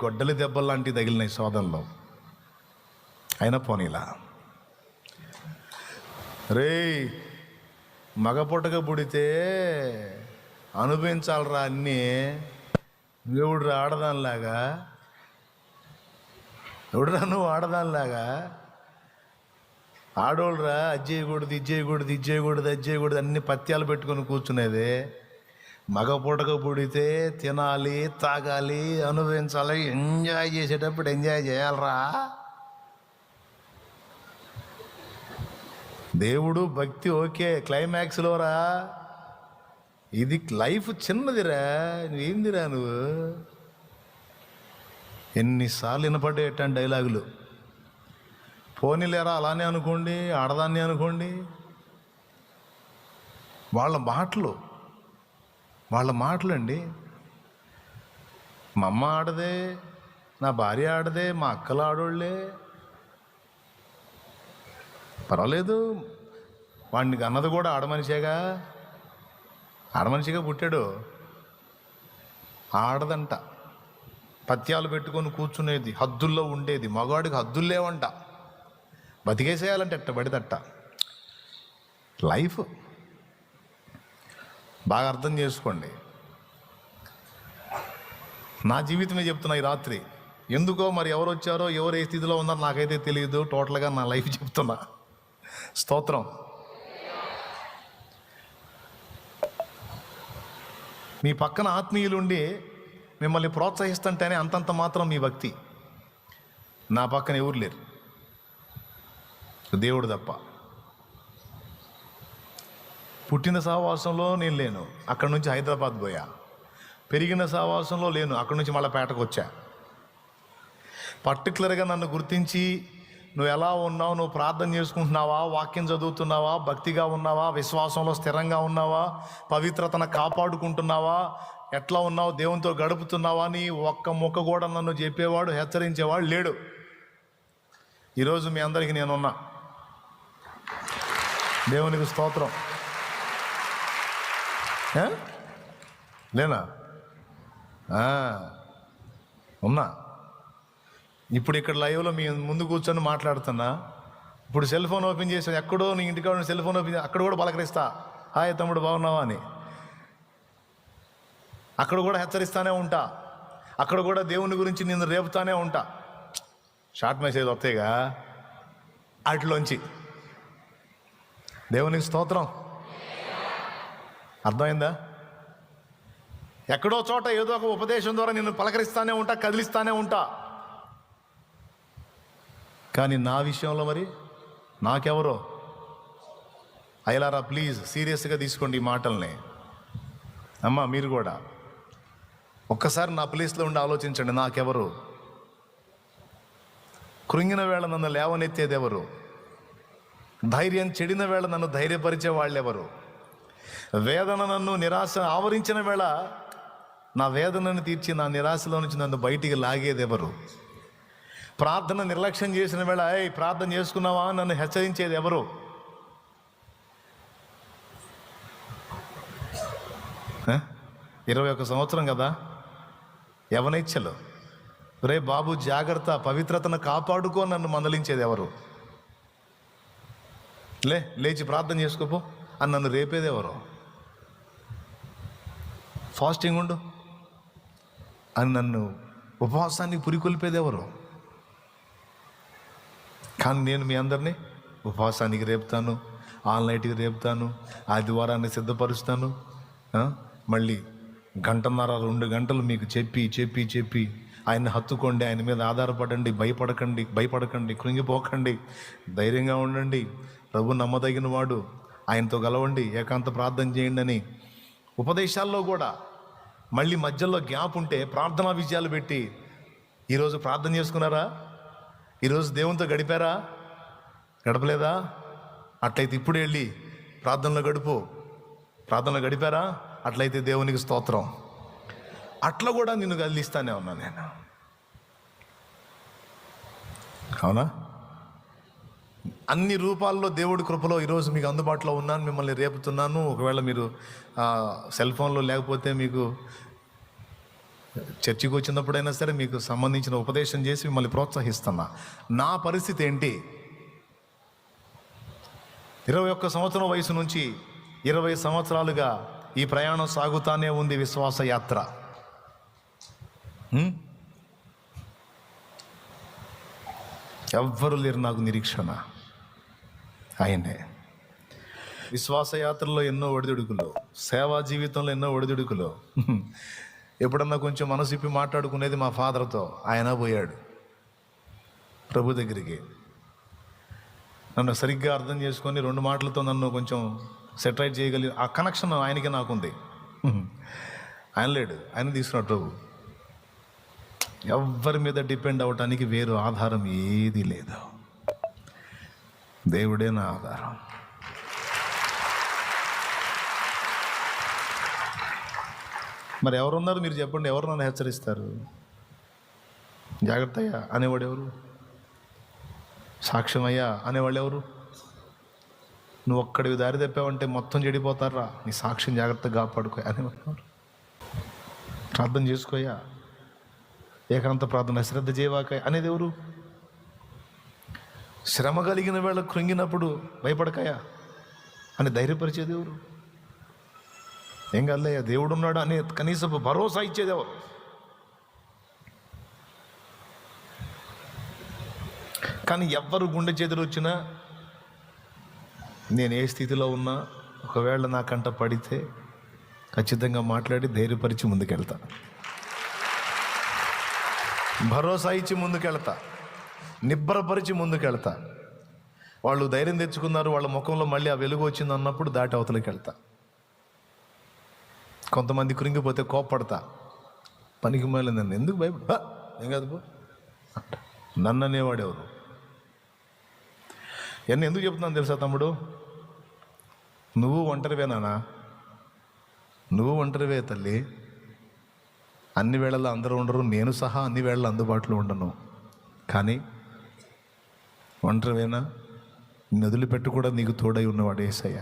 గొడ్డలి దెబ్బలు లాంటివి తగిలినాయి శోధనలో, అయినా పోనీలా. రేయ్, మగ పుట్టక పుడితే అనుభవించాలరా అన్నీ. ఎవడురా ఆడదానిలాగా, ఎవడురా నువ్వు ఆడదానిలాగా? ఆడోళ్ళరా అది చేయకూడదు, ఇది చేయకూడదు, ఇది చేయకూడదు, అది చేయకూడదు అన్ని పత్యాలు పెట్టుకొని కూర్చునేది. మగ పుట్టక పుడితే తినాలి, తాగాలి, అనుభవించాలి, ఎంజాయ్ చేసేటప్పుడు ఎంజాయ్ చేయాలరా. దేవుడు భక్తి ఓకే, క్లైమాక్స్లో రా. ఇది లైఫ్ చిన్నదిరా, నువ్వేందిరా నువ్వు. ఎన్నిసార్లు వినపడ్డాయట డైలాగులు. పోనీలేరా అలానే అనుకోండి, ఆడదాన్ని అనుకోండి. వాళ్ళ మాటలు అండి. మా అమ్మ ఆడదే, నా భార్య ఆడదే, మా అక్కలు ఆడోళ్ళే. పర్వాలేదు, వాడికి అన్నది కూడా ఆడమనిషిగా పుట్టాడు. ఆడదంట, పత్యాలు పెట్టుకొని కూర్చునేది, హద్దుల్లో ఉండేది. మగవాడికి హద్దులు లేవంట, బతికేసేయాలంటే ఎట్ట పడితట్ట. లైఫ్ బాగా అర్థం చేసుకోండి. నా జీవితమే చెప్తున్నా ఈ రాత్రి. ఎందుకో మరి ఎవరు వచ్చారో, ఎవరు ఏ స్థితిలో ఉన్నారో నాకైతే తెలియదు. టోటల్గా నా లైఫ్ చెప్తున్నా. స్తోత్రం. మీ పక్కన ఆత్మీయులుండి మిమ్మల్ని ప్రోత్సహిస్తుంటేనే అంతంత మాత్రం మీ భక్తి. నా పక్కన ఎవరు లేరు, దేవుడు తప్ప. పుట్టిన సహవాసంలో నేను లేను, అక్కడి నుంచి హైదరాబాద్ పోయా. పెరిగిన సహవాసంలో లేను, అక్కడి నుంచి మళ్ళీ పేటకు వచ్చా. పర్టికులర్గా నన్ను గుర్తించి నువ్వు ఎలా ఉన్నావు, నువ్వు ప్రార్థన చేసుకుంటున్నావా, వాక్యం చదువుతున్నావా, భక్తిగా ఉన్నావా, విశ్వాసంలో స్థిరంగా ఉన్నావా, పవిత్రతను కాపాడుకుంటున్నావా, ఎట్లా ఉన్నావు, దేవునితో గడుపుతున్నావా అని ఒక్క ముక్క కూడా నన్ను చెప్పేవాడు, హెచ్చరించేవాడు లేడు. ఈరోజు మీ అందరికీ నేనున్నా. దేవునికి స్తోత్రం. లేనా? ఉన్నా. ఇప్పుడు ఇక్కడ లైవ్లో మీ ముందు కూర్చొని మాట్లాడుతున్నా. ఇప్పుడు సెల్ ఫోన్ ఓపెన్ చేసి ఎక్కడో నీ ఇంటికాడ సెల్ ఫోన్ ఓపెన్ చేసి అక్కడ కూడా పలకరిస్తా, హాయ్ తమ్ముడు బాగున్నావా అని. అక్కడ కూడా హెచ్చరిస్తానే ఉంటా, అక్కడ కూడా దేవుని గురించి నేను రేపుతానే ఉంటా. షార్ట్ మెసేజ్ వస్తాయిగా వాటిలోంచి. దేవునికి స్తోత్రం. అర్థమైందా? ఎక్కడో చోట ఏదో ఒక ఉపదేశం ద్వారా నిన్ను పలకరిస్తానే ఉంటా, కదిలిస్తానే ఉంటా. కానీ నా విషయంలో మరి నాకెవరో. అయ్యలారా ప్లీజ్ సీరియస్గా తీసుకోండి ఈ మాటల్ని. అమ్మ మీరు కూడా ఒక్కసారి నా ప్లేస్లో ఉండి ఆలోచించండి. నాకెవరు? కృంగిన వేళ నన్ను లేవనెత్తేది ఎవరు? ధైర్యం చెడిన వేళ నన్ను ధైర్యపరిచే వాళ్ళెవరు? వేదన నన్ను నిరాశ ఆవరించిన వేళ నా వేదనను తీర్చి నా నిరాశలో నుంచి నన్ను బయటికి లాగేది ఎవరు? ప్రార్థన నిర్లక్ష్యం చేసిన వేళ ప్రార్థన చేసుకున్నావా నన్ను హెచ్చరించేది ఎవరు? 21 సంవత్సరం కదా, యవనైచ్చలు. రే బాబు జాగ్రత్త, పవిత్రతను కాపాడుకో నన్ను మందలించేది ఎవరు? లేచి ప్రార్థన చేసుకోపో అని నన్ను రేపేది ఎవరు? ఫాస్టింగ్ ఉండు అని నన్ను ఉపవాసాన్ని పురికొల్పేది ఎవరు? కానీ నేను మీ అందరినీ ఉపవాసానికి రేపుతాను, ఆన్లైట్కి రేపుతాను, ఆదివారాన్ని సిద్ధపరుస్తాను. మళ్ళీ 1.5-2 గంటలు మీకు చెప్పి ఆయన్ని హత్తుకోండి, ఆయన మీద ఆధారపడండి, భయపడకండి, కృంగిపోకండి, ధైర్యంగా ఉండండి, ప్రభు నమ్మదగిన వాడు, ఆయనతో గలవండి, ఏకాంత ప్రార్థన చేయండి అని ఉపదేశాల్లో కూడా మళ్ళీ మధ్యలో గ్యాప్ ఉంటే ప్రార్థనా విజయాలు పెట్టి ఈరోజు ప్రార్థన చేసుకున్నారా? ఈరోజు దేవునితో గడిపారా? గడపలేదా? అట్లయితే ఇప్పుడు వెళ్ళి ప్రార్థనలో గడిపారా? అట్లయితే దేవునికి స్తోత్రం. అట్లా కూడా నిన్ను కదిలిస్తానే ఉన్నా నేను. అవునా? అన్ని రూపాల్లో దేవుడి కృపలో ఈరోజు మీకు అందుబాటులో ఉన్నాను, మిమ్మల్ని రేపుతున్నాను. ఒకవేళ మీరు సెల్ ఫోన్లో లేకపోతే మీకు చర్చికి వచ్చినప్పుడైనా సరే మీకు సంబంధించిన ఉపదేశం చేసి మిమ్మల్ని ప్రోత్సహిస్తున్నా. నా పరిస్థితి ఏంటి? 21 సంవత్సరం వయసు నుంచి 20 సంవత్సరాలుగా ఈ ప్రయాణం సాగుతానే ఉంది, విశ్వాస యాత్ర. ఎవ్వరు లేరు నాకు నిరీక్షణ, ఆయనే. విశ్వాసయాత్రలో ఎన్నో ఒడిదుడుకులు, సేవా జీవితంలో ఎన్నో ఒడిదుడుకులు. ఎప్పుడన్నా కొంచెం మనసిప్పి మాట్లాడుకునేది మా ఫాదర్తో. ఆయన పోయాడు ప్రభు దగ్గరికి. నన్ను సరిగ్గా అర్థం చేసుకొని 2 మాటలతో నన్ను కొంచెం సెటరైట్ చేయగలిగి ఆ కనెక్షన్ ఆయనకి నాకుంది. ఆయన లేడు, ఆయన తీసుకున్నాడు ప్రభు. ఎవ్వరి మీద డిపెండ్ అవ్వటానికి వేరు ఆధారం ఏది లేదు, దేవుడే నా ఆధారం. మరి ఎవరున్నారు మీరు చెప్పండి? ఎవరు నన్ను హెచ్చరిస్తారు? జాగ్రత్త అయ్యా అనేవాడు ఎవరు? సాక్ష్యం అయ్యా అనేవాళ్ళు ఎవరు? నువ్వు ఒక్కడివి దారి తప్పావంటే మొత్తం చెడిపోతారా, నీ సాక్ష్యం జాగ్రత్తగా కాపాడుకో అనేవాళ్ళు ఎవరు? ప్రార్థన చేసుకోయా, ఏకాంత ప్రార్థన శ్రద్ధ చేయవాక అనేది ఎవరు? శ్రమ కలిగిన వేళ కృంగినప్పుడు భయపడకాయా అని ధైర్యపరిచేది ఎవరు? ఏం కాదులయ్యా దేవుడు ఉన్నాడు అనే కనీసపు భరోసా ఇచ్చేది ఎవరు? కానీ ఎవ్వరు గుండె చెదురు వచ్చినా, నేను ఏ స్థితిలో ఉన్నా, ఒకవేళ నా కంట పడితే ఖచ్చితంగా మాట్లాడి ధైర్యపరిచి ముందుకెళ్తా, భరోసా ఇచ్చి ముందుకెళ్తా, నిబ్బరపరిచి ముందుకెళ్తా. వాళ్ళు ధైర్యం తెచ్చుకున్నారు, వాళ్ళ ముఖంలో మళ్ళీ ఆ వెలుగు వచ్చింది అన్నప్పుడు దాటి అవతలకి వెళ్తా. కొంతమంది కృంగిపోతే కోప్పడతా, పనికి మళ్ళీ నన్ను ఎందుకు భయపడ, ఏం కాదు పో, నన్ను అనేవాడెవరు? ఇవన్నీ ఎందుకు చెప్తున్నాను తెలుసా తమ్ముడు? నువ్వు ఒంటరివేనా? నువ్వు ఒంటరివే తల్లి. అన్ని వేళల్లో అందరూ ఉండరు, నేను సహా అన్ని వేళల్లో అందుబాటులో ఉండను. కానీ ఒంటరివేనా? నిన్ను వదిలిపెట్టు కూడా నీకు తోడై ఉన్నవాడు యేసయ్య.